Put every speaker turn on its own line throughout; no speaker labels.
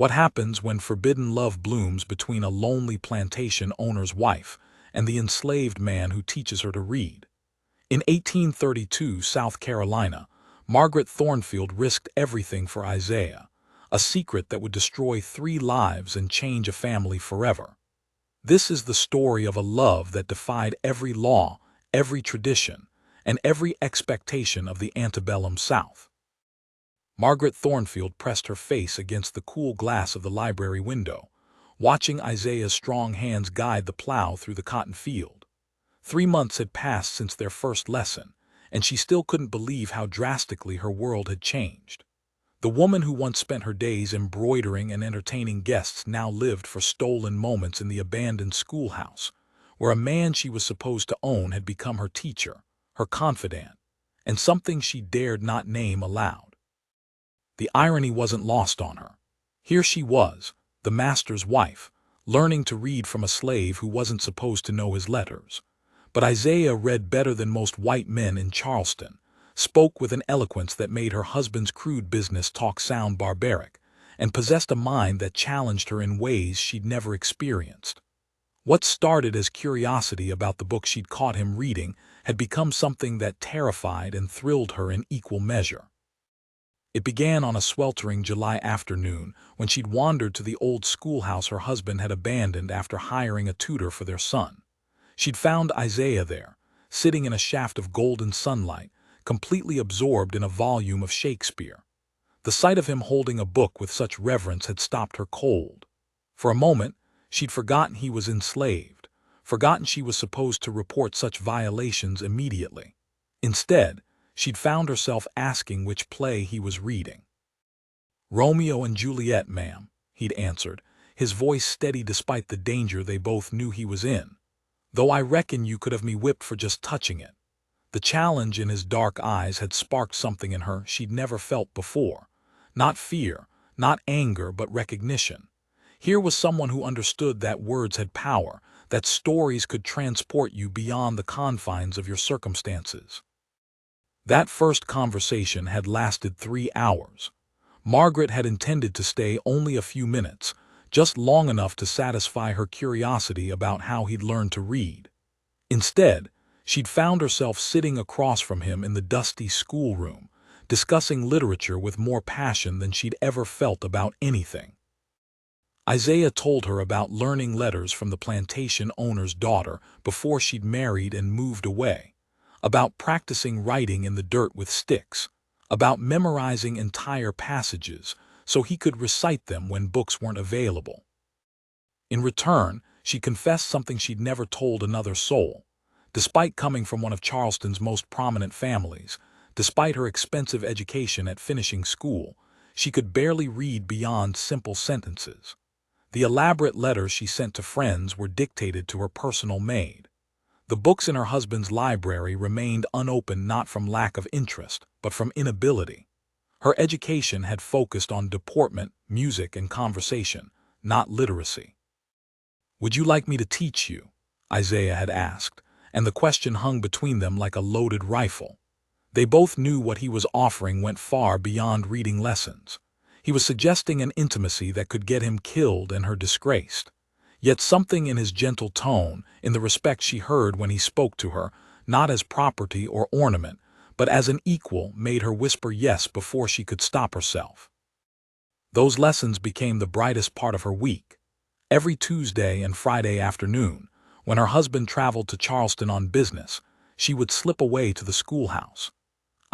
What happens when forbidden love blooms between a lonely plantation owner's wife and the enslaved man who teaches her to read? In 1832, South Carolina, Margaret Thornfield risked everything for Isaiah, a secret that would destroy 3 lives and change a family forever. This is the story of a love that defied every law, every tradition, and every expectation of the antebellum South. Margaret Thornfield pressed her face against the cool glass of the library window, watching Isaiah's strong hands guide the plow through the cotton field. 3 months had passed since their first lesson, and she still couldn't believe how drastically her world had changed. The woman who once spent her days embroidering and entertaining guests now lived for stolen moments in the abandoned schoolhouse, where a man she was supposed to own had become her teacher, her confidant, and something she dared not name aloud. The irony wasn't lost on her. Here she was, the master's wife, learning to read from a slave who wasn't supposed to know his letters. But Isaiah read better than most white men in Charleston, spoke with an eloquence that made her husband's crude business talk sound barbaric, and possessed a mind that challenged her in ways she'd never experienced. What started as curiosity about the book she'd caught him reading had become something that terrified and thrilled her in equal measure. It began on a sweltering July afternoon when she'd wandered to the old schoolhouse her husband had abandoned after hiring a tutor for their son. She'd found Isaiah there, sitting in a shaft of golden sunlight, completely absorbed in a volume of Shakespeare. The sight of him holding a book with such reverence had stopped her cold. For a moment, she'd forgotten he was enslaved, forgotten she was supposed to report such violations immediately. Instead, she'd found herself asking which play he was reading. "Romeo and Juliet, ma'am," he'd answered, his voice steady despite the danger they both knew he was in. "Though I reckon you could have me whipped for just touching it." The challenge in his dark eyes had sparked something in her she'd never felt before. Not fear, not anger, but recognition. Here was someone who understood that words had power, that stories could transport you beyond the confines of your circumstances. That first conversation had lasted 3 hours. Margaret had intended to stay only a few minutes, just long enough to satisfy her curiosity about how he'd learned to read. Instead, she'd found herself sitting across from him in the dusty schoolroom, discussing literature with more passion than she'd ever felt about anything. Isaiah told her about learning letters from the plantation owner's daughter before she'd married and moved away, about practicing writing in the dirt with sticks, about memorizing entire passages so he could recite them when books weren't available. In return, she confessed something she'd never told another soul. Despite coming from one of Charleston's most prominent families, despite her expensive education at finishing school, she could barely read beyond simple sentences. The elaborate letters she sent to friends were dictated to her personal maid. The books in her husband's library remained unopened not from lack of interest, but from inability. Her education had focused on deportment, music, and conversation, not literacy. "Would you like me to teach you?" Isaiah had asked, and the question hung between them like a loaded rifle. They both knew what he was offering went far beyond reading lessons. He was suggesting an intimacy that could get him killed and her disgraced. Yet something in his gentle tone, in the respect she heard when he spoke to her, not as property or ornament, but as an equal, made her whisper yes before she could stop herself. Those lessons became the brightest part of her week. Every Tuesday and Friday afternoon, when her husband traveled to Charleston on business, she would slip away to the schoolhouse.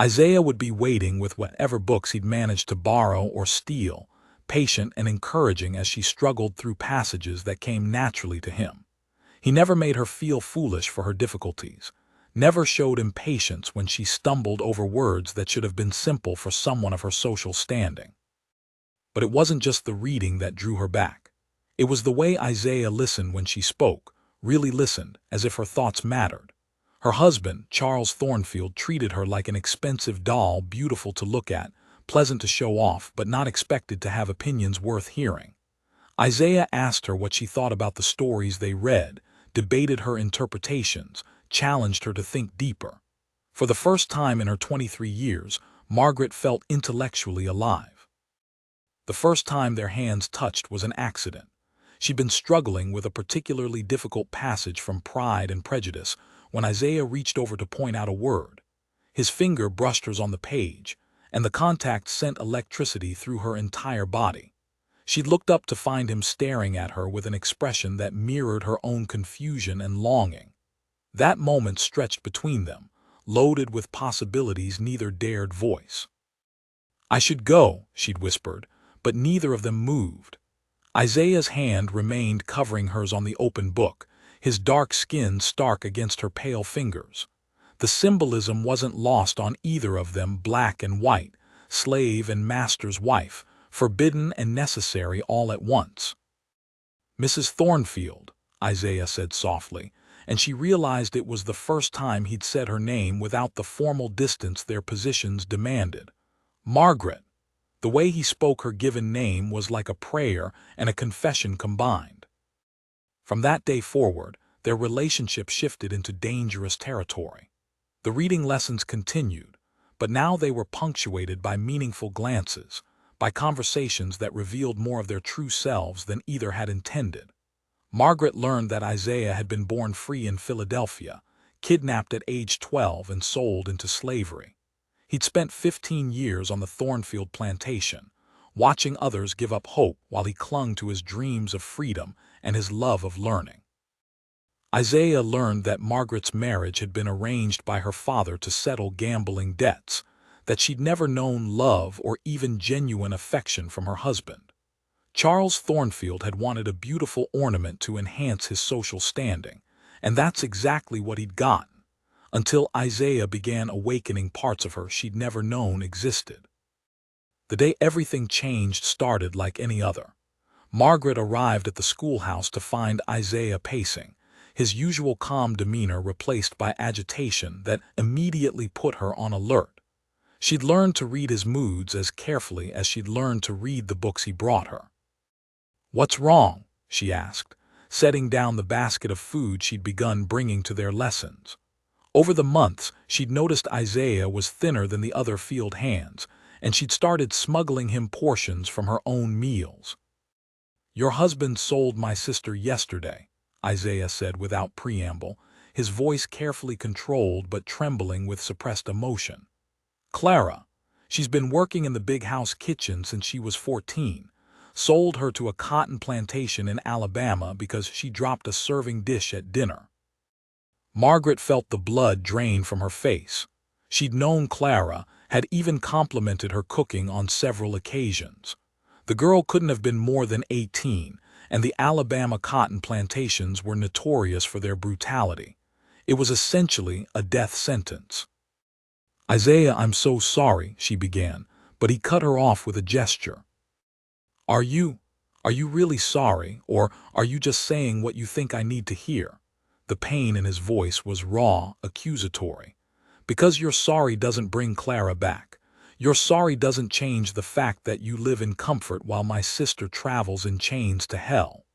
Isaiah would be waiting with whatever books he'd managed to borrow or steal, patient and encouraging as she struggled through passages that came naturally to him. He never made her feel foolish for her difficulties, never showed impatience when she stumbled over words that should have been simple for someone of her social standing. But it wasn't just the reading that drew her back. It was the way Isaiah listened when she spoke, really listened, as if her thoughts mattered. Her husband, Charles Thornfield, treated her like an expensive doll, beautiful to look at, pleasant to show off, but not expected to have opinions worth hearing. Isaiah asked her what she thought about the stories they read, debated her interpretations, challenged her to think deeper. For the first time in her 23 years, Margaret felt intellectually alive. The first time their hands touched was an accident. She'd been struggling with a particularly difficult passage from Pride and Prejudice when Isaiah reached over to point out a word. His finger brushed hers on the page, and the contact sent electricity through her entire body. She looked up to find him staring at her with an expression that mirrored her own confusion and longing. That moment stretched between them, loaded with possibilities neither dared voice. "I should go," she'd whispered, but neither of them moved. Isaiah's hand remained covering hers on the open book, his dark skin stark against her pale fingers. The symbolism wasn't lost on either of them, black and white, slave and master's wife, forbidden and necessary all at once. "Mrs. Thornfield," Isaiah said softly, and she realized it was the first time he'd said her name without the formal distance their positions demanded. "Margaret." The way he spoke her given name was like a prayer and a confession combined. From that day forward, their relationship shifted into dangerous territory. The reading lessons continued, but now they were punctuated by meaningful glances, by conversations that revealed more of their true selves than either had intended. Margaret learned that Isaiah had been born free in Philadelphia, kidnapped at age 12 and sold into slavery. He'd spent 15 years on the Thornfield plantation, watching others give up hope while he clung to his dreams of freedom and his love of learning. Isaiah learned that Margaret's marriage had been arranged by her father to settle gambling debts, that she'd never known love or even genuine affection from her husband. Charles Thornfield had wanted a beautiful ornament to enhance his social standing, and that's exactly what he'd gotten, until Isaiah began awakening parts of her she'd never known existed. The day everything changed started like any other. Margaret arrived at the schoolhouse to find Isaiah pacing, his usual calm demeanor replaced by agitation that immediately put her on alert. She'd learned to read his moods as carefully as she'd learned to read the books he brought her. "What's wrong?" she asked, setting down the basket of food she'd begun bringing to their lessons. Over the months, she'd noticed Isaiah was thinner than the other field hands, and she'd started smuggling him portions from her own meals. "Your husband sold my sister yesterday," Isaiah said without preamble, his voice carefully controlled but trembling with suppressed emotion. "Clara. She's been working in the big house kitchen since she was 14. Sold her to a cotton plantation in Alabama because she dropped a serving dish at dinner." Margaret felt the blood drain from her face. She'd known Clara, had even complimented her cooking on several occasions. The girl couldn't have been more than 18, and the Alabama cotton plantations were notorious for their brutality. It was essentially a death sentence. "Isaiah, I'm so sorry," she began, but he cut her off with a gesture. Are you really sorry, or are you just saying what you think I need to hear?" The pain in his voice was raw, accusatory. "Because you're sorry doesn't bring Clara back. Your sorry doesn't change the fact that you live in comfort while my sister travels in chains to hell."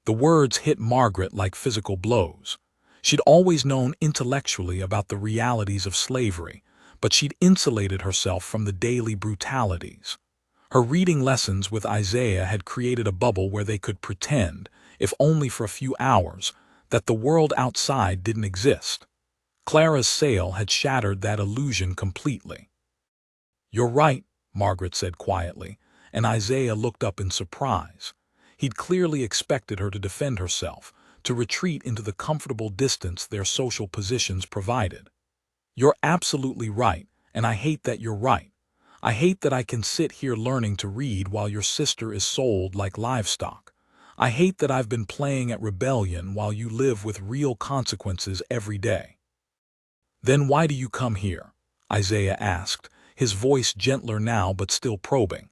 The words hit Margaret like physical blows. She'd always known intellectually about the realities of slavery, but she'd insulated herself from the daily brutalities. Her reading lessons with Isaiah had created a bubble where they could pretend, if only for a few hours, that the world outside didn't exist. Clara's sale had shattered that illusion completely. "You're right," Margaret said quietly, and Isaiah looked up in surprise. He'd clearly expected her to defend herself, to retreat into the comfortable distance their social positions provided. "You're absolutely right, and I hate that you're right. I hate that I can sit here learning to read while your sister is sold like livestock. I hate that I've been playing at rebellion while you live with real consequences every day." "Then why do you come here?" Isaiah asked, his voice gentler now but still probing.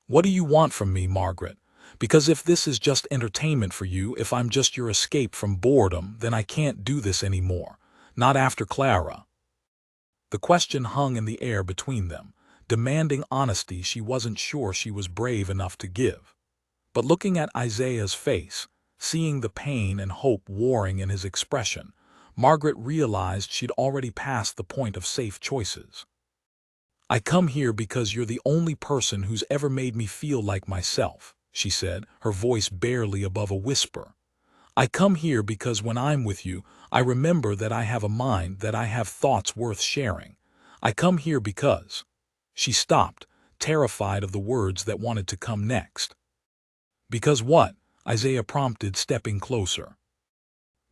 "What do you want from me, Margaret? Because if this is just entertainment for you, if I'm just your escape from boredom, then I can't do this anymore. Not after Clara." The question hung in the air between them, demanding honesty she wasn't sure she was brave enough to give. But looking at Isaiah's face, seeing the pain and hope warring in his expression, Margaret realized she'd already passed the point of safe choices. "I come here because you're the only person who's ever made me feel like myself," she said, her voice barely above a whisper. "I come here because when I'm with you, I remember that I have a mind, that I have thoughts worth sharing. I come here because—" She stopped, terrified of the words that wanted to come next. "Because what?" Isaiah prompted, stepping closer.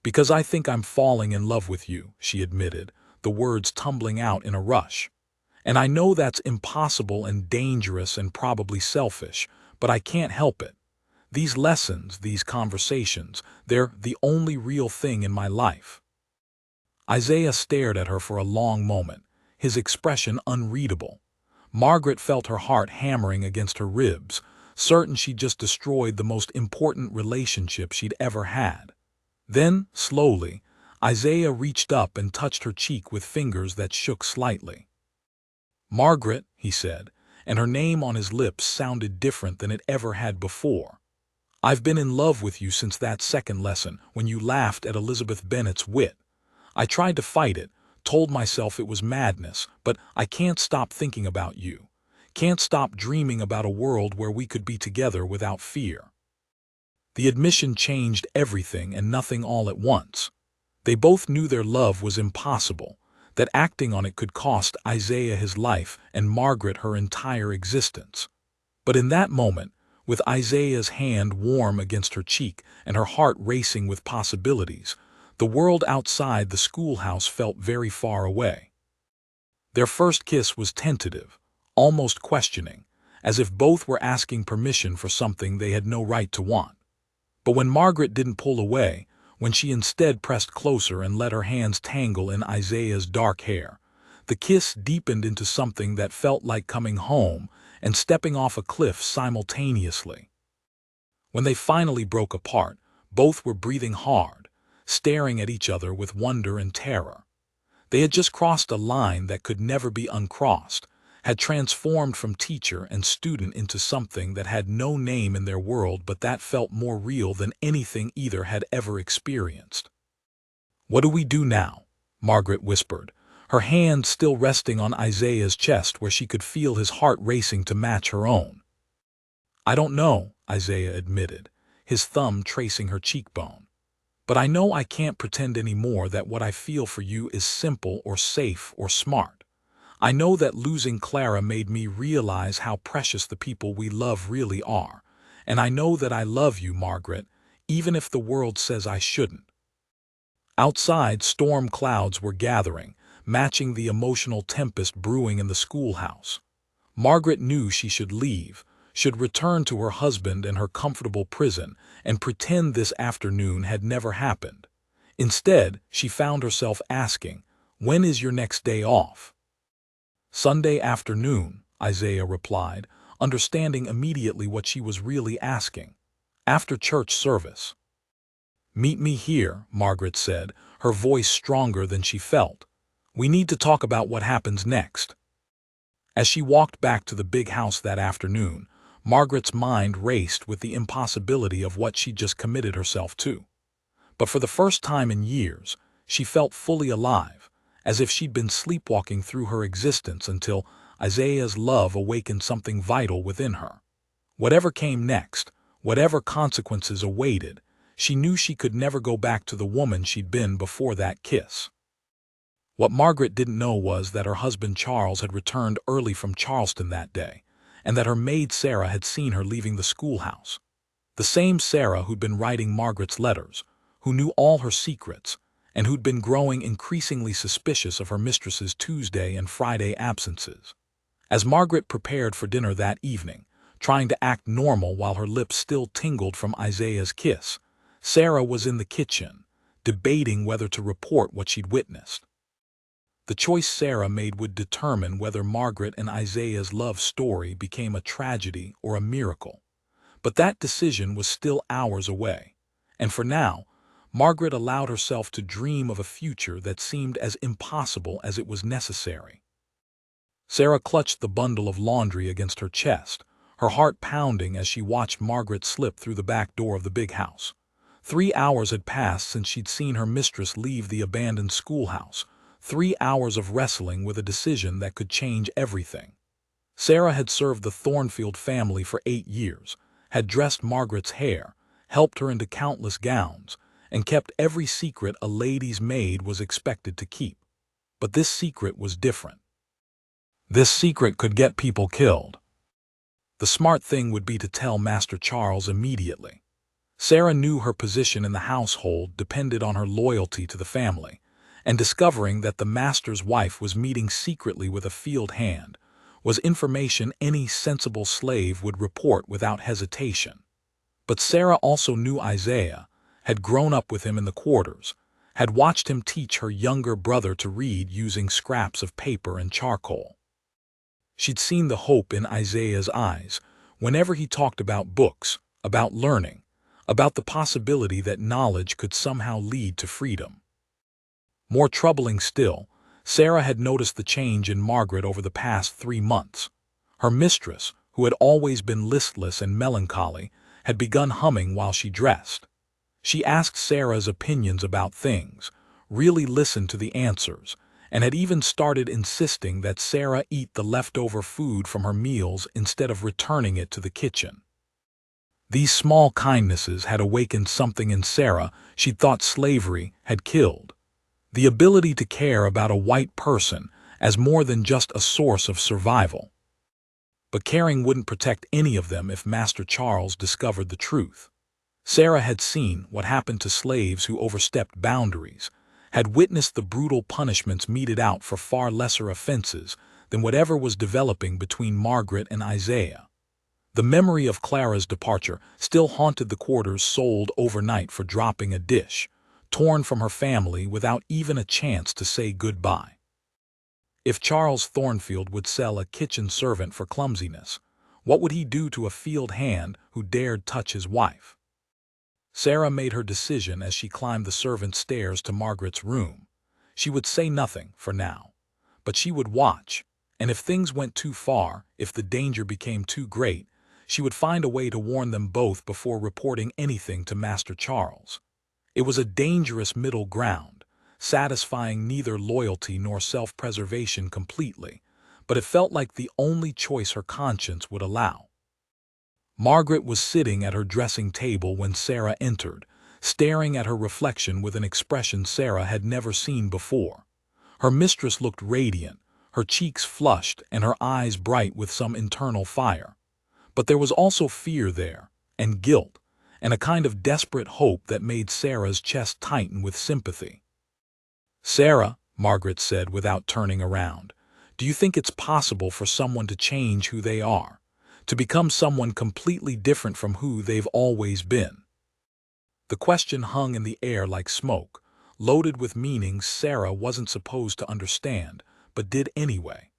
"Because I think I'm falling in love with you," she admitted, the words tumbling out in a rush. "And I know that's impossible and dangerous and probably selfish, but I can't help it. These lessons, these conversations, they're the only real thing in my life." Isaiah stared at her for a long moment, his expression unreadable. Margaret felt her heart hammering against her ribs, certain she'd just destroyed the most important relationship she'd ever had. Then, slowly, Isaiah reached up and touched her cheek with fingers that shook slightly. "Margaret," he said, and her name on his lips sounded different than it ever had before. "I've been in love with you since that second lesson, when you laughed at Elizabeth Bennet's wit. I tried to fight it, told myself it was madness, but I can't stop thinking about you. Can't stop dreaming about a world where we could be together without fear." The admission changed everything and nothing all at once. They both knew their love was impossible, that acting on it could cost Isaiah his life and Margaret her entire existence. But in that moment, with Isaiah's hand warm against her cheek and her heart racing with possibilities, the world outside the schoolhouse felt very far away. Their first kiss was tentative, almost questioning, as if both were asking permission for something they had no right to want. But when Margaret didn't pull away, when she instead pressed closer and let her hands tangle in Isaiah's dark hair, the kiss deepened into something that felt like coming home and stepping off a cliff simultaneously. When they finally broke apart, both were breathing hard, staring at each other with wonder and terror. They had just crossed a line that could never be uncrossed, had transformed from teacher and student into something that had no name in their world but that felt more real than anything either had ever experienced. "What do we do now?" Margaret whispered, her hand still resting on Isaiah's chest where she could feel his heart racing to match her own. "I don't know," Isaiah admitted, his thumb tracing her cheekbone. "But I know I can't pretend anymore that what I feel for you is simple or safe or smart. I know that losing Clara made me realize how precious the people we love really are, and I know that I love you, Margaret, even if the world says I shouldn't." Outside, storm clouds were gathering, matching the emotional tempest brewing in the schoolhouse. Margaret knew she should leave, should return to her husband and her comfortable prison, and pretend this afternoon had never happened. Instead, she found herself asking, "When is your next day off?" "Sunday afternoon," Isaiah replied, understanding immediately what she was really asking. "After church service." "Meet me here," Margaret said, her voice stronger than she felt. "We need to talk about what happens next." As she walked back to the big house that afternoon, Margaret's mind raced with the impossibility of what she'd just committed herself to. But for the first time in years, she felt fully alive, as if she'd been sleepwalking through her existence until Isaiah's love awakened something vital within her. Whatever came next, whatever consequences awaited, she knew she could never go back to the woman she'd been before that kiss. What Margaret didn't know was that her husband Charles had returned early from Charleston that day, and that her maid Sarah had seen her leaving the schoolhouse. The same Sarah who'd been writing Margaret's letters, who knew all her secrets, and who'd been growing increasingly suspicious of her mistress's Tuesday and Friday absences. As Margaret prepared for dinner that evening, trying to act normal while her lips still tingled from Isaiah's kiss, Sarah was in the kitchen, debating whether to report what she'd witnessed. The choice Sarah made would determine whether Margaret and Isaiah's love story became a tragedy or a miracle. But that decision was still hours away, and for now, Margaret allowed herself to dream of a future that seemed as impossible as it was necessary. Sarah clutched the bundle of laundry against her chest, her heart pounding as she watched Margaret slip through the back door of the big house. 3 hours had passed since she'd seen her mistress leave the abandoned schoolhouse, 3 hours of wrestling with a decision that could change everything. Sarah had served the Thornfield family for 8 years, had dressed Margaret's hair, helped her into countless gowns, and kept every secret a lady's maid was expected to keep. But this secret was different. This secret could get people killed. The smart thing would be to tell Master Charles immediately. Sarah knew her position in the household depended on her loyalty to the family, and discovering that the master's wife was meeting secretly with a field hand was information any sensible slave would report without hesitation. But Sarah also knew Isaiah, had grown up with him in the quarters, had watched him teach her younger brother to read using scraps of paper and charcoal. She'd seen the hope in Isaiah's eyes whenever he talked about books, about learning, about the possibility that knowledge could somehow lead to freedom. More troubling still, Sarah had noticed the change in Margaret over the past 3 months. Her mistress, who had always been listless and melancholy, had begun humming while she dressed. She asked Sarah's opinions about things, really listened to the answers, and had even started insisting that Sarah eat the leftover food from her meals instead of returning it to the kitchen. These small kindnesses had awakened something in Sarah she'd thought slavery had killed. The ability to care about a white person as more than just a source of survival. But caring wouldn't protect any of them if Master Charles discovered the truth. Sarah had seen what happened to slaves who overstepped boundaries, had witnessed the brutal punishments meted out for far lesser offenses than whatever was developing between Margaret and Isaiah. The memory of Clara's departure still haunted the quarters sold overnight for dropping a dish, torn from her family without even a chance to say goodbye. If Charles Thornfield would sell a kitchen servant for clumsiness, what would he do to a field hand who dared touch his wife? Sarah made her decision as she climbed the servant's stairs to Margaret's room. She would say nothing for now, but she would watch, and if things went too far, if the danger became too great, she would find a way to warn them both before reporting anything to Master Charles. It was a dangerous middle ground, satisfying neither loyalty nor self-preservation completely, but it felt like the only choice her conscience would allow. Margaret was sitting at her dressing table when Sarah entered, staring at her reflection with an expression Sarah had never seen before. Her mistress looked radiant, her cheeks flushed and her eyes bright with some internal fire. But there was also fear there, and guilt, and a kind of desperate hope that made Sarah's chest tighten with sympathy. "Sarah," Margaret said without turning around, "do you think it's possible for someone to change who they are, to become someone completely different from who they've always been?" The question hung in the air like smoke, loaded with meanings Sarah wasn't supposed to understand, but did anyway.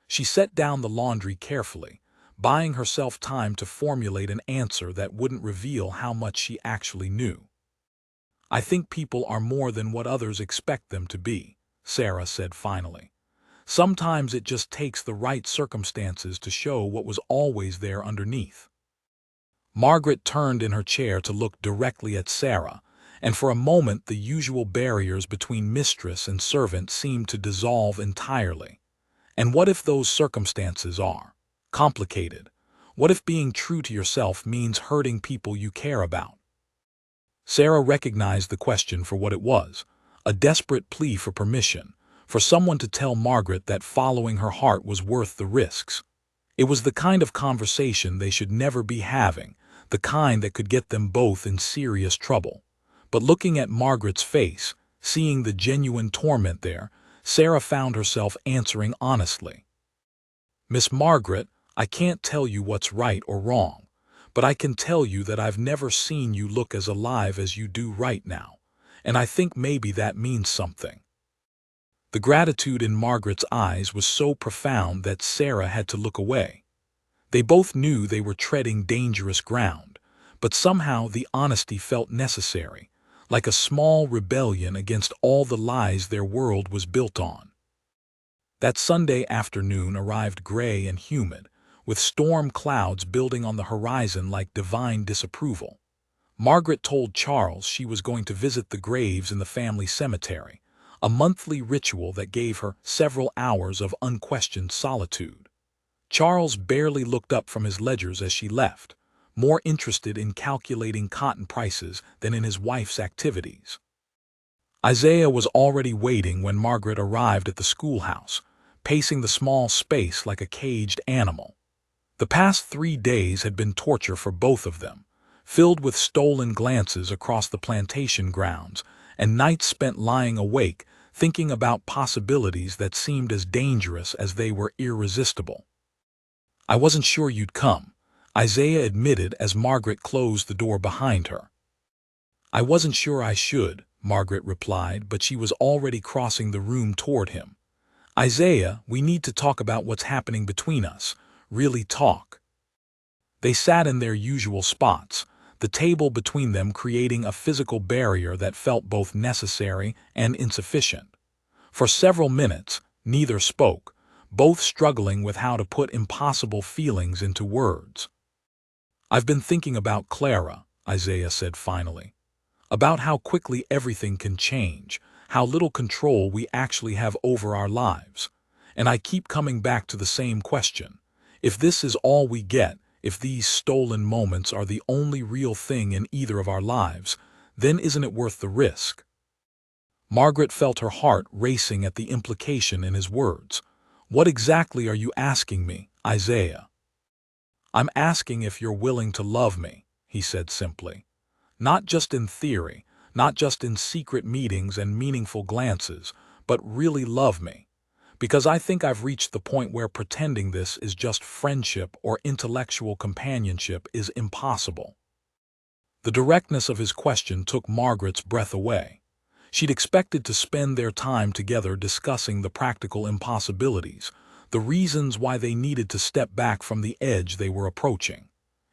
She set down the laundry carefully, buying herself time to formulate an answer that wouldn't reveal how much she actually knew. "I think people are more than what others expect them to be," Sarah said finally. "Sometimes it just takes the right circumstances to show what was always there underneath." Margaret turned in her chair to look directly at Sarah, and for a moment the usual barriers between mistress and servant seemed to dissolve entirely. And what if those circumstances are complicated? What if being true to yourself means hurting people you care about? Sarah recognized the question for what it was, a desperate plea for permission, for someone to tell Margaret that following her heart was worth the risks. It was the kind of conversation they should never be having, the kind that could get them both in serious trouble. But looking at Margaret's face, seeing the genuine torment there, Sarah found herself answering honestly. "Miss Margaret, I can't tell you what's right or wrong, but I can tell you that I've never seen you look as alive as you do right now, and I think maybe that means something." The gratitude in Margaret's eyes was so profound that Sarah had to look away. They both knew they were treading dangerous ground, but somehow the honesty felt necessary, like a small rebellion against all the lies their world was built on. That Sunday afternoon arrived gray and humid, with storm clouds building on the horizon like divine disapproval. Margaret told Charles she was going to visit the graves in the family cemetery, a monthly ritual that gave her several hours of unquestioned solitude. Charles barely looked up from his ledgers as she left, more interested in calculating cotton prices than in his wife's activities. Isaiah was already waiting when Margaret arrived at the schoolhouse, pacing the small space like a caged animal. The past 3 days had been torture for both of them, filled with stolen glances across the plantation grounds and nights spent lying awake thinking about possibilities that seemed as dangerous as they were irresistible. "I wasn't sure you'd come," Isaiah admitted as Margaret closed the door behind her. "I wasn't sure I should," Margaret replied, but she was already crossing the room toward him. "Isaiah, we need to talk about what's happening between us. Really talk." They sat in their usual spots, the table between them creating a physical barrier that felt both necessary and insufficient. For several minutes, neither spoke, both struggling with how to put impossible feelings into words. "I've been thinking about Clara," Isaiah said finally. "About how quickly everything can change, how little control we actually have over our lives. And I keep coming back to the same question. If this is all we get, if these stolen moments are the only real thing in either of our lives, then isn't it worth the risk?" Margaret felt her heart racing at the implication in his words. "What exactly are you asking me, Isaiah?" "I'm asking if you're willing to love me," he said simply. "Not just in theory, not just in secret meetings and meaningful glances, but really love me. Because I think I've reached the point where pretending this is just friendship or intellectual companionship is impossible." The directness of his question took Margaret's breath away. She'd expected to spend their time together discussing the practical impossibilities, the reasons why they needed to step back from the edge they were approaching.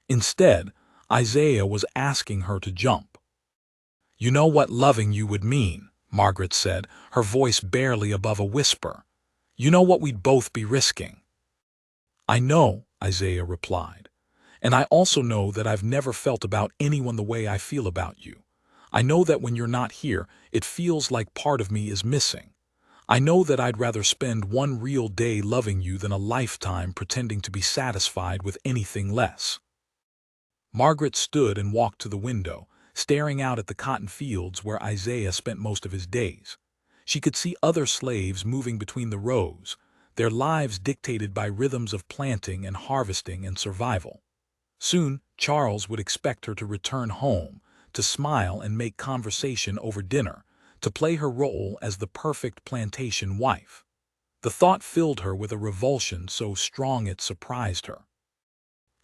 Instead, Isaiah was asking her to jump. "You know what loving you would mean," Margaret said, her voice barely above a whisper. "You know what we'd both be risking." "I know," Isaiah replied. "And I also know that I've never felt about anyone the way I feel about you. I know that when you're not here, it feels like part of me is missing. I know that I'd rather spend one real day loving you than a lifetime pretending to be satisfied with anything less." Margaret stood and walked to the window, staring out at the cotton fields where Isaiah spent most of his days. She could see other slaves moving between the rows, their lives dictated by rhythms of planting and harvesting and survival. Soon, Charles would expect her to return home, to smile and make conversation over dinner, to play her role as the perfect plantation wife. The thought filled her with a revulsion so strong it surprised her.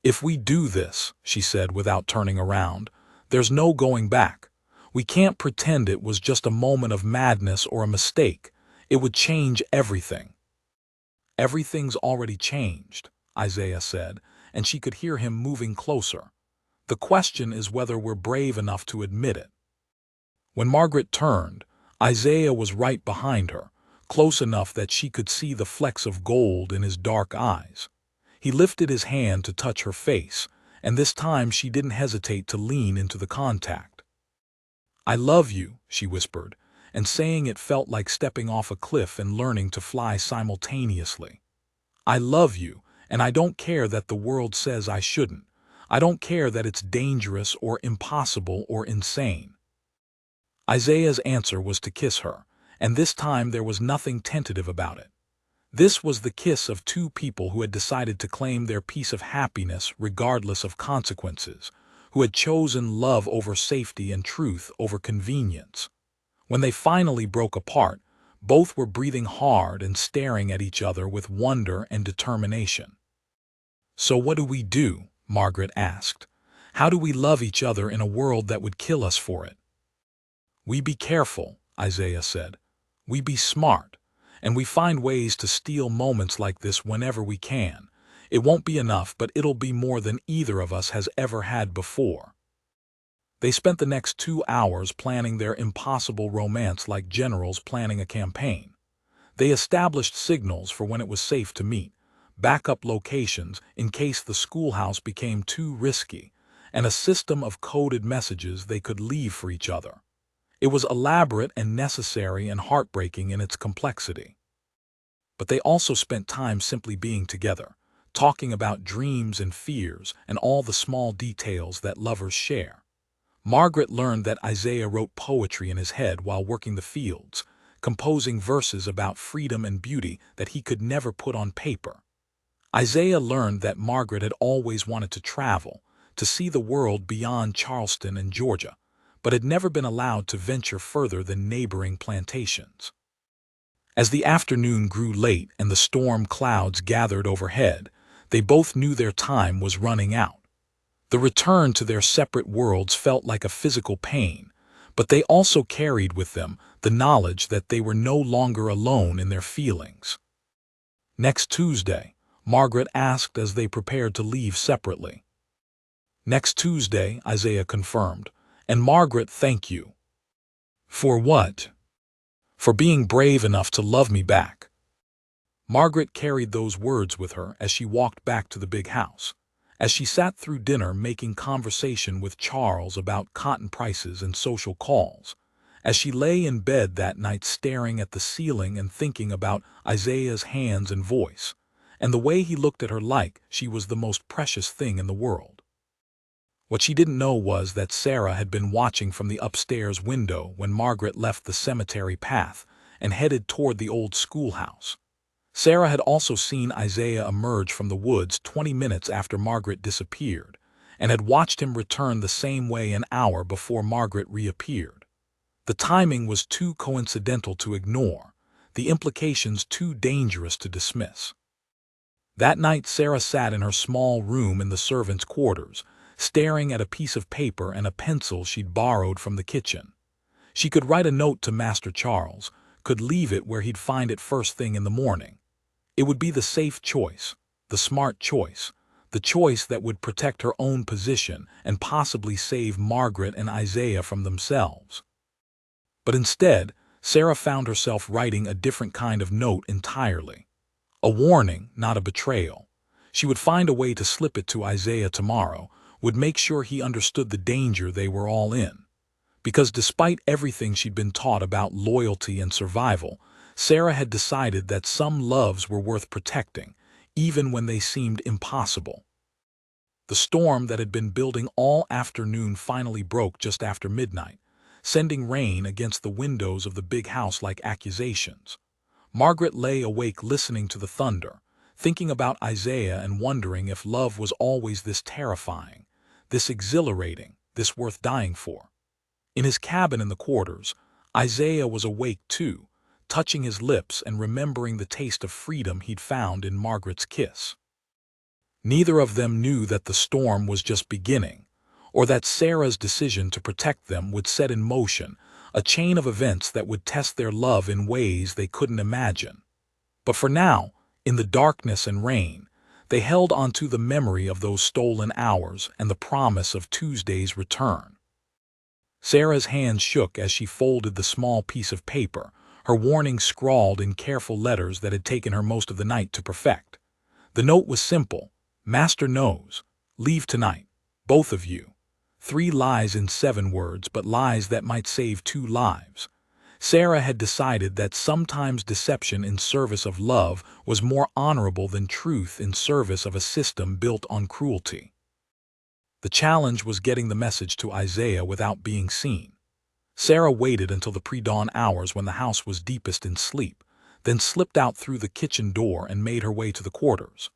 "If we do this," she said without turning around, "there's no going back. We can't pretend it was just a moment of madness or a mistake. It would change everything." "Everything's already changed," Isaiah said, and she could hear him moving closer. "The question is whether we're brave enough to admit it." When Margaret turned, Isaiah was right behind her, close enough that she could see the flecks of gold in his dark eyes. He lifted his hand to touch her face, and this time she didn't hesitate to lean into the contact. "I love you," she whispered, and saying it felt like stepping off a cliff and learning to fly simultaneously. "I love you, and I don't care that the world says I shouldn't. I don't care that it's dangerous or impossible or insane." Isaiah's answer was to kiss her, and this time there was nothing tentative about it. This was the kiss of two people who had decided to claim their piece of happiness regardless of consequences, who had chosen love over safety and truth over convenience. When they finally broke apart, both were breathing hard and staring at each other with wonder and determination. "So what do we do?" Margaret asked. "How do we love each other in a world that would kill us for it?" "We be careful," Isaiah said. "We be smart. And we find ways to steal moments like this whenever we can. It won't be enough, but it'll be more than either of us has ever had before." They spent the next 2 hours planning their impossible romance like generals planning a campaign. They established signals for when it was safe to meet, backup locations in case the schoolhouse became too risky, and a system of coded messages they could leave for each other. It was elaborate and necessary and heartbreaking in its complexity. But they also spent time simply being together, talking about dreams and fears and all the small details that lovers share. Margaret learned that Isaiah wrote poetry in his head while working the fields, composing verses about freedom and beauty that he could never put on paper. Isaiah learned that Margaret had always wanted to travel, to see the world beyond Charleston and Georgia, but had never been allowed to venture further than neighboring plantations. As the afternoon grew late and the storm clouds gathered overhead, they both knew their time was running out. The return to their separate worlds felt like a physical pain, but they also carried with them the knowledge that they were no longer alone in their feelings. Next Tuesday, Margaret asked as they prepared to leave separately. Next Tuesday, Isaiah confirmed, and Margaret, thank you. For what? For being brave enough to love me back. Margaret carried those words with her as she walked back to the big house. As she sat through dinner making conversation with Charles about cotton prices and social calls, as she lay in bed that night staring at the ceiling and thinking about Isaiah's hands and voice, and the way he looked at her like she was the most precious thing in the world. What she didn't know was that Sarah had been watching from the upstairs window when Margaret left the cemetery path and headed toward the old schoolhouse. Sarah had also seen Isaiah emerge from the woods 20 minutes after Margaret disappeared, and had watched him return the same way an hour before Margaret reappeared. The timing was too coincidental to ignore, the implications too dangerous to dismiss. That night Sarah sat in her small room in the servants' quarters, staring at a piece of paper and a pencil she'd borrowed from the kitchen. She could write a note to Master Charles, could leave it where he'd find it first thing in the morning. It would be the safe choice, the smart choice, the choice that would protect her own position and possibly save Margaret and Isaiah from themselves. But instead, Sarah found herself writing a different kind of note entirely. A warning, not a betrayal. She would find a way to slip it to Isaiah tomorrow, would make sure he understood the danger they were all in. Because despite everything she'd been taught about loyalty and survival, Sarah had decided that some loves were worth protecting, even when they seemed impossible. The storm that had been building all afternoon finally broke just after midnight, sending rain against the windows of the big house like accusations. Margaret lay awake listening to the thunder, thinking about Isaiah and wondering if love was always this terrifying, this exhilarating, this worth dying for. In his cabin in the quarters, Isaiah was awake too, touching his lips and remembering the taste of freedom he'd found in Margaret's kiss. Neither of them knew that the storm was just beginning, or that Sarah's decision to protect them would set in motion a chain of events that would test their love in ways they couldn't imagine. But for now, in the darkness and rain, they held onto the memory of those stolen hours and the promise of Tuesday's return. Sarah's hands shook as she folded the small piece of paper, her warning scrawled in careful letters that had taken her most of the night to perfect. The note was simple. Master knows. Leave tonight. Both of you. 3 lies in 7 words, but lies that might save 2 lives. Sarah had decided that sometimes deception in service of love was more honorable than truth in service of a system built on cruelty. The challenge was getting the message to Isaiah without being seen. Sarah waited until the pre-dawn hours when the house was deepest in sleep, then slipped out through the kitchen door and made her way to the quarters.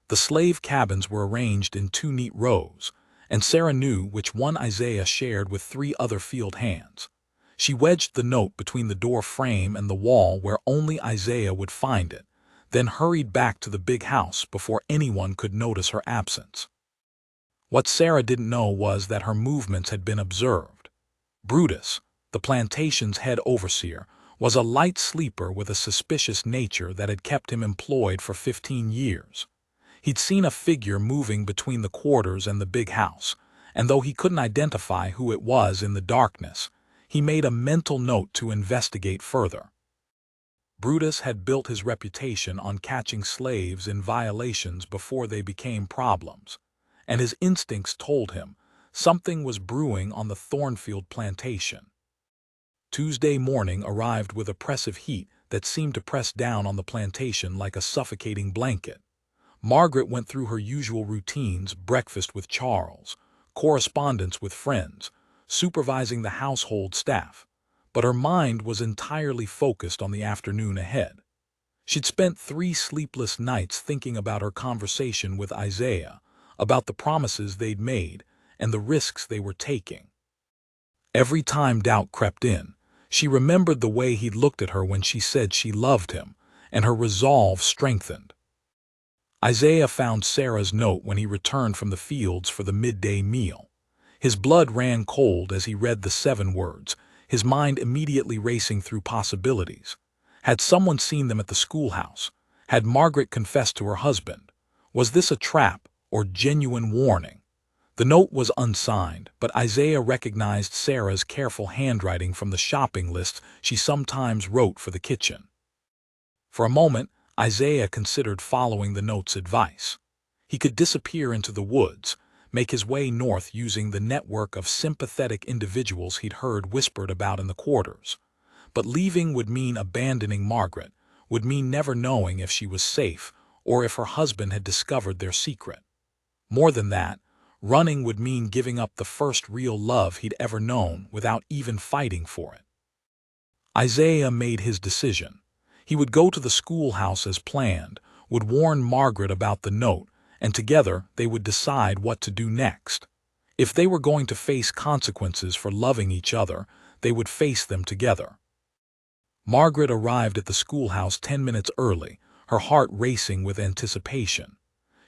The slave cabins were arranged in 2 neat rows, and Sarah knew which one Isaiah shared with 3 other field hands. She wedged the note between the door frame and the wall where only Isaiah would find it, then hurried back to the big house before anyone could notice her absence. What Sarah didn't know was that her movements had been observed. Brutus, the plantation's head overseer, was a light sleeper with a suspicious nature that had kept him employed for 15 years. He'd seen a figure moving between the quarters and the big house, and though he couldn't identify who it was in the darkness, he made a mental note to investigate further. Brutus had built his reputation on catching slaves in violations before they became problems, and his instincts told him something was brewing on the Thornfield plantation. Tuesday morning arrived with oppressive heat that seemed to press down on the plantation like a suffocating blanket. Margaret went through her usual routines: breakfast with Charles, correspondence with friends, supervising the household staff. But her mind was entirely focused on the afternoon ahead. She'd spent 3 sleepless nights thinking about her conversation with Isaiah, about the promises they'd made, and the risks they were taking. Every time doubt crept in, she remembered the way he'd looked at her when she said she loved him, and her resolve strengthened. Isaiah found Sarah's note when he returned from the fields for the midday meal. His blood ran cold as he read the 7 words, his mind immediately racing through possibilities. Had someone seen them at the schoolhouse? Had Margaret confessed to her husband? Was this a trap or genuine warning? The note was unsigned, but Isaiah recognized Sarah's careful handwriting from the shopping lists she sometimes wrote for the kitchen. For a moment, Isaiah considered following the note's advice. He could disappear into the woods, make his way north using the network of sympathetic individuals he'd heard whispered about in the quarters. But leaving would mean abandoning Margaret, would mean never knowing if she was safe or if her husband had discovered their secret. More than that, running would mean giving up the first real love he'd ever known without even fighting for it. Isaiah made his decision. He would go to the schoolhouse as planned, would warn Margaret about the note, and together they would decide what to do next. If they were going to face consequences for loving each other, they would face them together. Margaret arrived at the schoolhouse 10 minutes early, her heart racing with anticipation.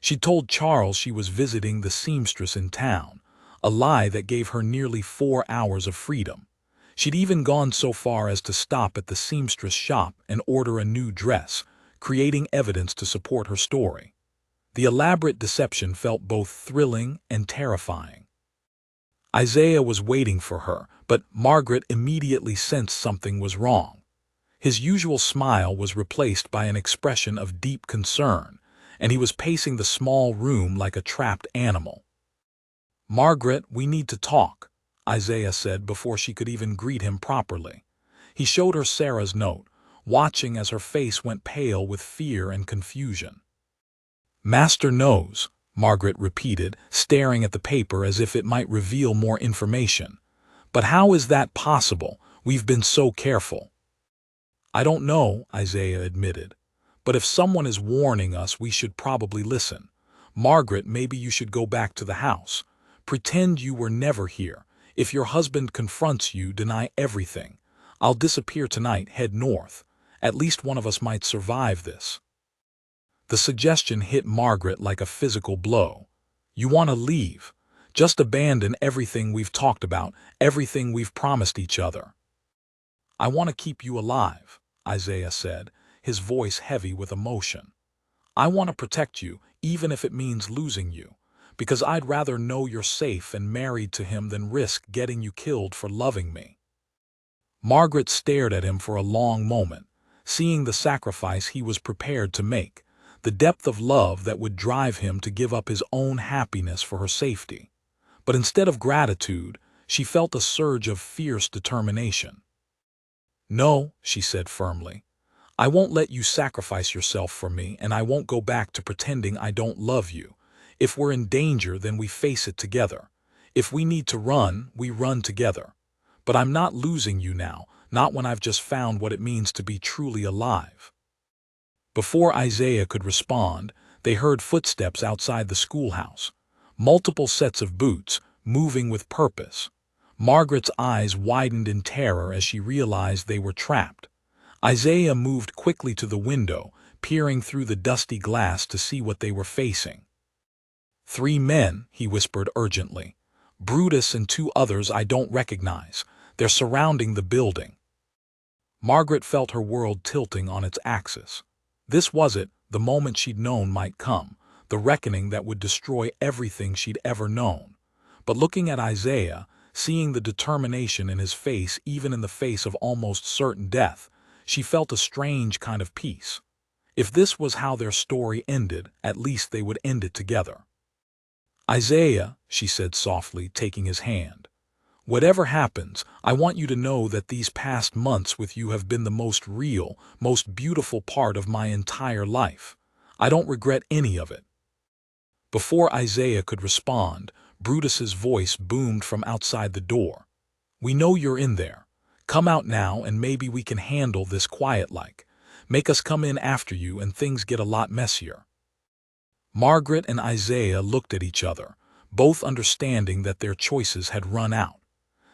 She told Charles she was visiting the seamstress in town, a lie that gave her nearly 4 hours of freedom. She'd even gone so far as to stop at the seamstress shop and order a new dress, creating evidence to support her story. The elaborate deception felt both thrilling and terrifying. Isaiah was waiting for her, but Margaret immediately sensed something was wrong. His usual smile was replaced by an expression of deep concern, and he was pacing the small room like a trapped animal. "Margaret, we need to talk," Isaiah said before she could even greet him properly. He showed her Sarah's note, watching as her face went pale with fear and confusion. "Master knows," Margaret repeated, staring at the paper as if it might reveal more information. "But how is that possible? We've been so careful." "I don't know," Isaiah admitted. "But if someone is warning us, we should probably listen. Margaret, maybe you should go back to the house. Pretend you were never here. If your husband confronts you, deny everything. I'll disappear tonight, head north. At least one of us might survive this." The suggestion hit Margaret like a physical blow. "You want to leave? Just abandon everything we've talked about, everything we've promised each other." "I want to keep you alive," Isaiah said, his voice heavy with emotion. "I want to protect you, even if it means losing you, because I'd rather know you're safe and married to him than risk getting you killed for loving me." Margaret stared at him for a long moment, seeing the sacrifice he was prepared to make, the depth of love that would drive him to give up his own happiness for her safety. But instead of gratitude, she felt a surge of fierce determination. "No," she said firmly. "I won't let you sacrifice yourself for me, and I won't go back to pretending I don't love you. If we're in danger, then we face it together. If we need to run, we run together. But I'm not losing you now, not when I've just found what it means to be truly alive." Before Isaiah could respond, they heard footsteps outside the schoolhouse. Multiple sets of boots, moving with purpose. Margaret's eyes widened in terror as she realized they were trapped. Isaiah moved quickly to the window, peering through the dusty glass to see what they were facing. "3 men," he whispered urgently. "Brutus and 2 others I don't recognize. They're surrounding the building." Margaret felt her world tilting on its axis. This was it, the moment she'd known might come, the reckoning that would destroy everything she'd ever known. But looking at Isaiah, seeing the determination in his face even in the face of almost certain death, she felt a strange kind of peace. If this was how their story ended, at least they would end it together. "Isaiah," she said softly, taking his hand, Whatever happens, I want you to know that these past months with you have been the most real, most beautiful part of my entire life. I don't regret any of it." Before Isaiah could respond, Brutus's voice boomed from outside the door. "We know you're in there. Come out now and maybe we can handle this quiet-like. Make us come in after you and things get a lot messier." Margaret and Isaiah looked at each other, both understanding that their choices had run out.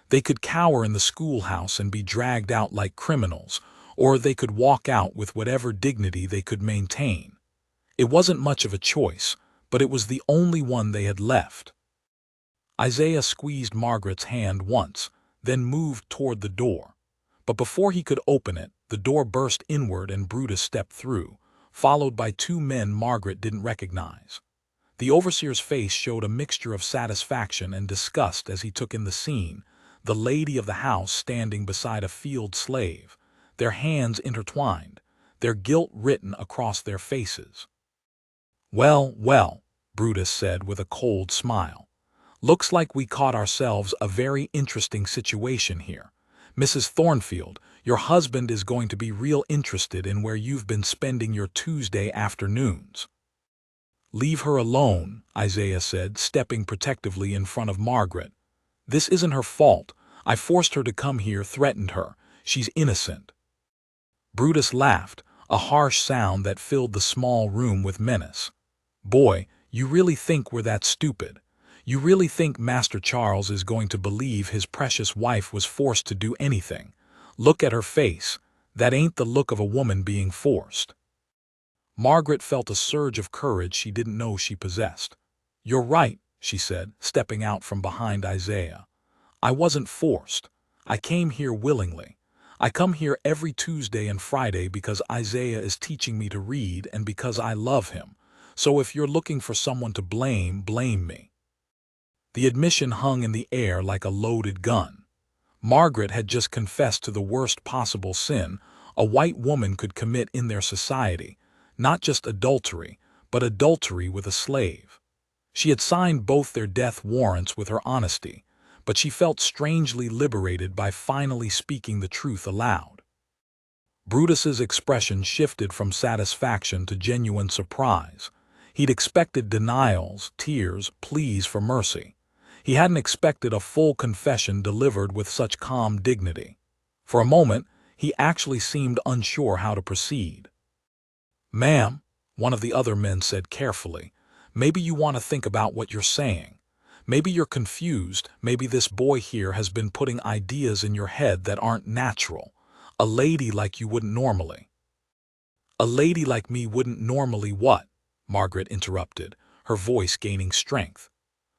They could cower in the schoolhouse and be dragged out like criminals, or they could walk out with whatever dignity they could maintain. It wasn't much of a choice, but it was the only one they had left. Isaiah squeezed Margaret's hand once, then moved toward the door. But before he could open it, the door burst inward and Brutus stepped through, followed by two men Margaret didn't recognize. The overseer's face showed a mixture of satisfaction and disgust as he took in the scene, the lady of the house standing beside a field slave, their hands intertwined, their guilt written across their faces. "Well, well," Brutus said with a cold smile. "Looks like we caught ourselves a very interesting situation here. Mrs. Thornfield, your husband is going to be real interested in where you've been spending your Tuesday afternoons." "Leave her alone," Isaiah said, stepping protectively in front of Margaret. "This isn't her fault. I forced her to come here, threatened her. She's innocent." Brutus laughed, a harsh sound that filled the small room with menace. "Boy, you really think we're that stupid? You really think Master Charles is going to believe his precious wife was forced to do anything? Look at her face. That ain't the look of a woman being forced." Margaret felt a surge of courage she didn't know she possessed. "You're right," she said, stepping out from behind Isaiah. "I wasn't forced. I came here willingly. I come here every Tuesday and Friday because Isaiah is teaching me to read and because I love him. So if you're looking for someone to blame, blame me." The admission hung in the air like a loaded gun. Margaret had just confessed to the worst possible sin a white woman could commit in their society, not just adultery, but adultery with a slave. She had signed both their death warrants with her honesty, but she felt strangely liberated by finally speaking the truth aloud. Brutus's expression shifted from satisfaction to genuine surprise. He'd expected denials, tears, pleas for mercy. He hadn't expected a full confession delivered with such calm dignity. For a moment, he actually seemed unsure how to proceed. "Ma'am," one of the other men said carefully, "maybe you want to think about what you're saying. Maybe you're confused, maybe this boy here has been putting ideas in your head that aren't natural. A lady like you wouldn't normally." "A lady like me wouldn't normally what?" Margaret interrupted, her voice gaining strength.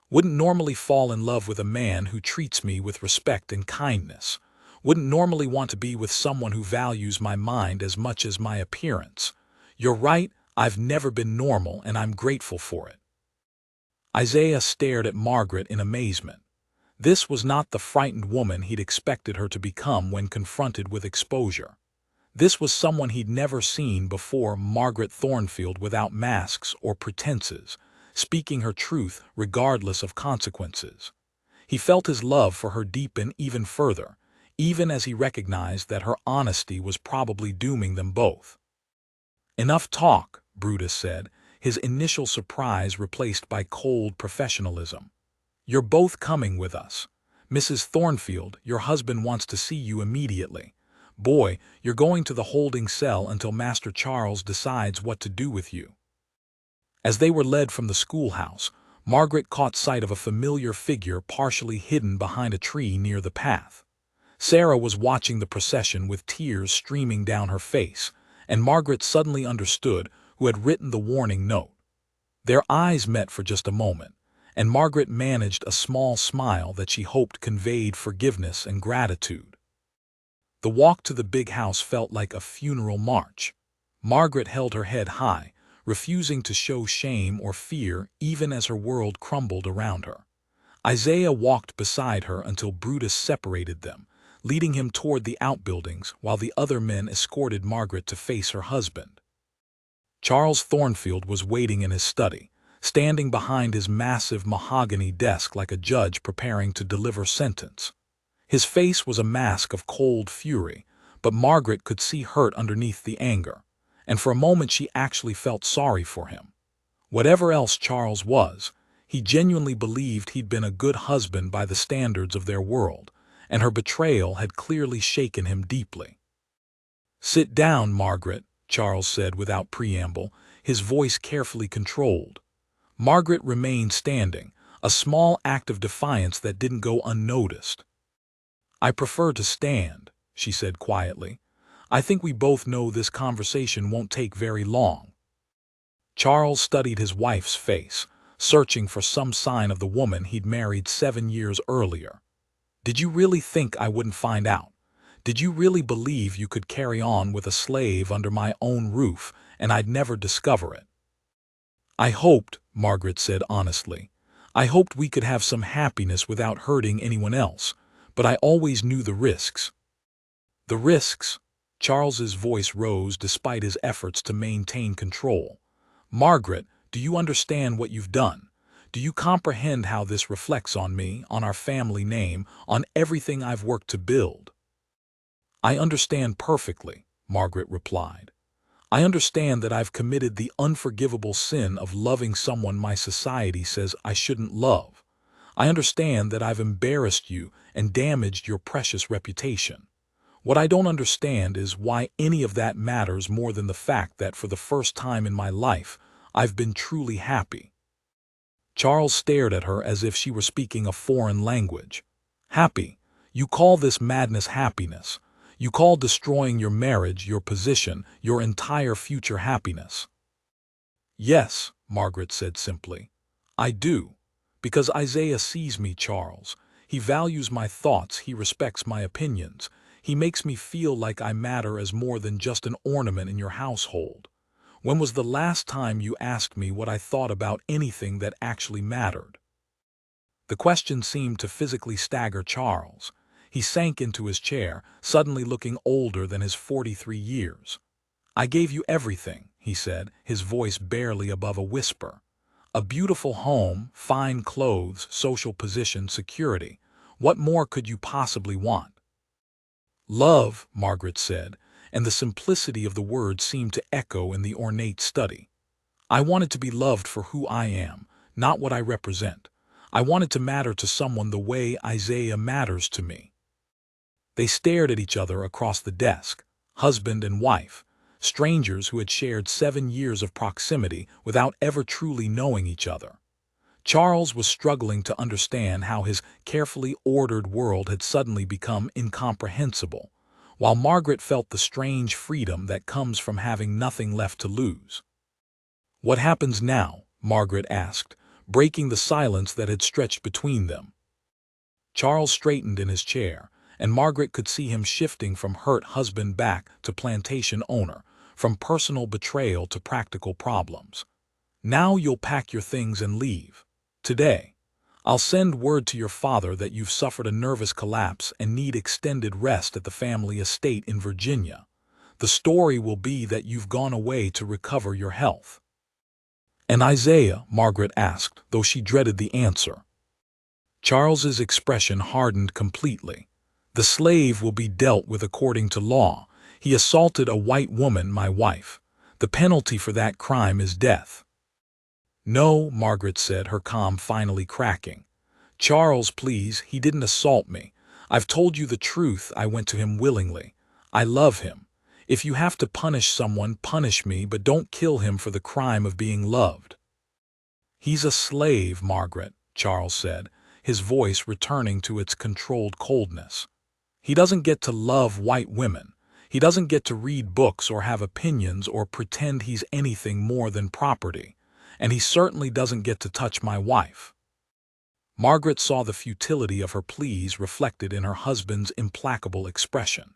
"Wouldn't normally fall in love with a man who treats me with respect and kindness. Wouldn't normally want to be with someone who values my mind as much as my appearance. You're right, I've never been normal and I'm grateful for it." Isaiah stared at Margaret in amazement. This was not the frightened woman he'd expected her to become when confronted with exposure. This was someone he'd never seen before, Margaret Thornfield without masks or pretenses, speaking her truth regardless of consequences. He felt his love for her deepen even further, even as he recognized that her honesty was probably dooming them both. "Enough talk," Brutus said, his initial surprise replaced by cold professionalism. "You're both coming with us. Mrs. Thornfield, your husband wants to see you immediately. Boy, you're going to the holding cell until Master Charles decides what to do with you." As they were led from the schoolhouse, Margaret caught sight of a familiar figure partially hidden behind a tree near the path. Sarah was watching the procession with tears streaming down her face, and Margaret suddenly understood who had written the warning note. Their eyes met for just a moment, and Margaret managed a small smile that she hoped conveyed forgiveness and gratitude. The walk to the big house felt like a funeral march. Margaret held her head high, refusing to show shame or fear even as her world crumbled around her. Isaiah walked beside her until Brutus separated them, leading him toward the outbuildings while the other men escorted Margaret to face her husband. Charles Thornfield was waiting in his study, standing behind his massive mahogany desk like a judge preparing to deliver sentence. His face was a mask of cold fury, but Margaret could see hurt underneath the anger, and for a moment she actually felt sorry for him. Whatever else Charles was, he genuinely believed he'd been a good husband by the standards of their world, and her betrayal had clearly shaken him deeply. "Sit down, Margaret," Charles said without preamble, his voice carefully controlled. Margaret remained standing, a small act of defiance that didn't go unnoticed. "I prefer to stand," she said quietly. "I think we both know this conversation won't take very long." Charles studied his wife's face, searching for some sign of the woman he'd married 7 years earlier. "Did you really think I wouldn't find out? Did you really believe you could carry on with a slave under my own roof and I'd never discover it?" "I hoped," Margaret said honestly, "I hoped we could have some happiness without hurting anyone else, but I always knew the risks." "The risks?" Charles's voice rose despite his efforts to maintain control. "Margaret, do you understand what you've done? Do you comprehend how this reflects on me, on our family name, on everything I've worked to build?" "I understand perfectly," Margaret replied. "I understand that I've committed the unforgivable sin of loving someone my society says I shouldn't love. I understand that I've embarrassed you and damaged your precious reputation. What I don't understand is why any of that matters more than the fact that for the first time in my life, I've been truly happy." Charles stared at her as if she were speaking a foreign language. "Happy? You call this madness happiness? You call destroying your marriage, your position, your entire future happiness?" "Yes," Margaret said simply. "I do. Because Isaiah sees me, Charles. He values my thoughts, he respects my opinions. He makes me feel like I matter as more than just an ornament in your household. When was the last time you asked me what I thought about anything that actually mattered?" The question seemed to physically stagger Charles. He sank into his chair, suddenly looking older than his 43 years. "I gave you everything," he said, his voice barely above a whisper. "A beautiful home, fine clothes, social position, security. What more could you possibly want?" "Love," Margaret said, and the simplicity of the word seemed to echo in the ornate study. "I wanted to be loved for who I am, not what I represent. I wanted to matter to someone the way Isaiah matters to me." They stared at each other across the desk, husband and wife, strangers who had shared 7 years of proximity without ever truly knowing each other. Charles was struggling to understand how his carefully ordered world had suddenly become incomprehensible, while Margaret felt the strange freedom that comes from having nothing left to lose. "What happens now?" Margaret asked, breaking the silence that had stretched between them. Charles straightened in his chair, and Margaret could see him shifting from hurt husband back to plantation owner, from personal betrayal to practical problems. "Now you'll pack your things and leave. Today. I'll send word to your father that you've suffered a nervous collapse and need extended rest at the family estate in Virginia. The story will be that you've gone away to recover your health." "And Isaiah?" Margaret asked, though she dreaded the answer. Charles's expression hardened completely. "The slave will be dealt with according to law. He assaulted a white woman, my wife. The penalty for that crime is death." "No," Margaret said, her calm finally cracking. "Charles, please, he didn't assault me. I've told you the truth. I went to him willingly. I love him. If you have to punish someone, punish me, but don't kill him for the crime of being loved." "He's a slave, Margaret," Charles said, his voice returning to its controlled coldness. "He doesn't get to love white women. He doesn't get to read books or have opinions or pretend he's anything more than property. And he certainly doesn't get to touch my wife." Margaret saw the futility of her pleas reflected in her husband's implacable expression.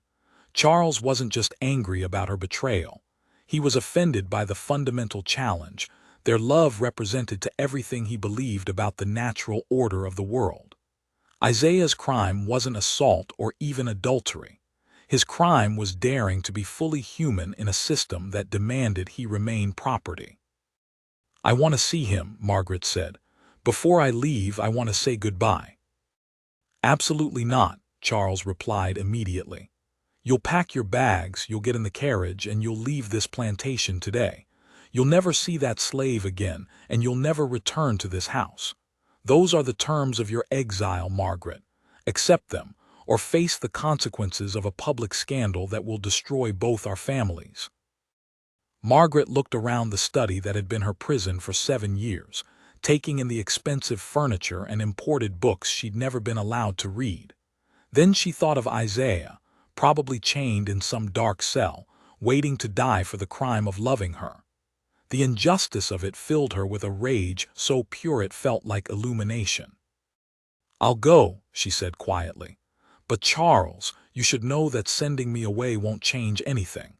Charles wasn't just angry about her betrayal. He was offended by the fundamental challenge their love represented to everything he believed about the natural order of the world. Isaiah's crime wasn't assault or even adultery. His crime was daring to be fully human in a system that demanded he remain property. "I want to see him," Margaret said. "Before I leave, I want to say goodbye." "Absolutely not," Charles replied immediately. "You'll pack your bags, you'll get in the carriage, and you'll leave this plantation today. You'll never see that slave again, and you'll never return to this house. Those are the terms of your exile, Margaret. Accept them, or face the consequences of a public scandal that will destroy both our families." Margaret looked around the study that had been her prison for 7 years, taking in the expensive furniture and imported books she'd never been allowed to read. Then she thought of Isaiah, probably chained in some dark cell, waiting to die for the crime of loving her. The injustice of it filled her with a rage so pure it felt like illumination. "I'll go," she said quietly. "But Charles, you should know that sending me away won't change anything.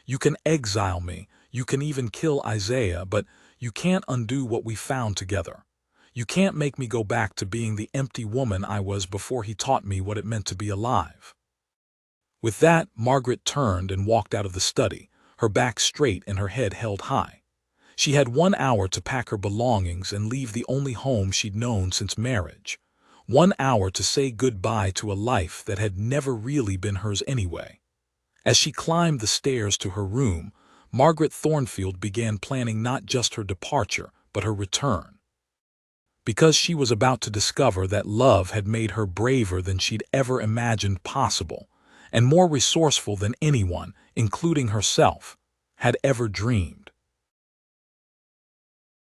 You can exile me, you can even kill Isaiah, but you can't undo what we found together. You can't make me go back to being the empty woman I was before he taught me what it meant to be alive." With that, Margaret turned and walked out of the study, her back straight and her head held high. She had 1 hour to pack her belongings and leave the only home she'd known since marriage. 1 hour to say goodbye to a life that had never really been hers anyway. As she climbed the stairs to her room, Margaret Thornfield began planning not just her departure, but her return. Because she was about to discover that love had made her braver than she'd ever imagined possible, and more resourceful than anyone, including herself, had ever dreamed.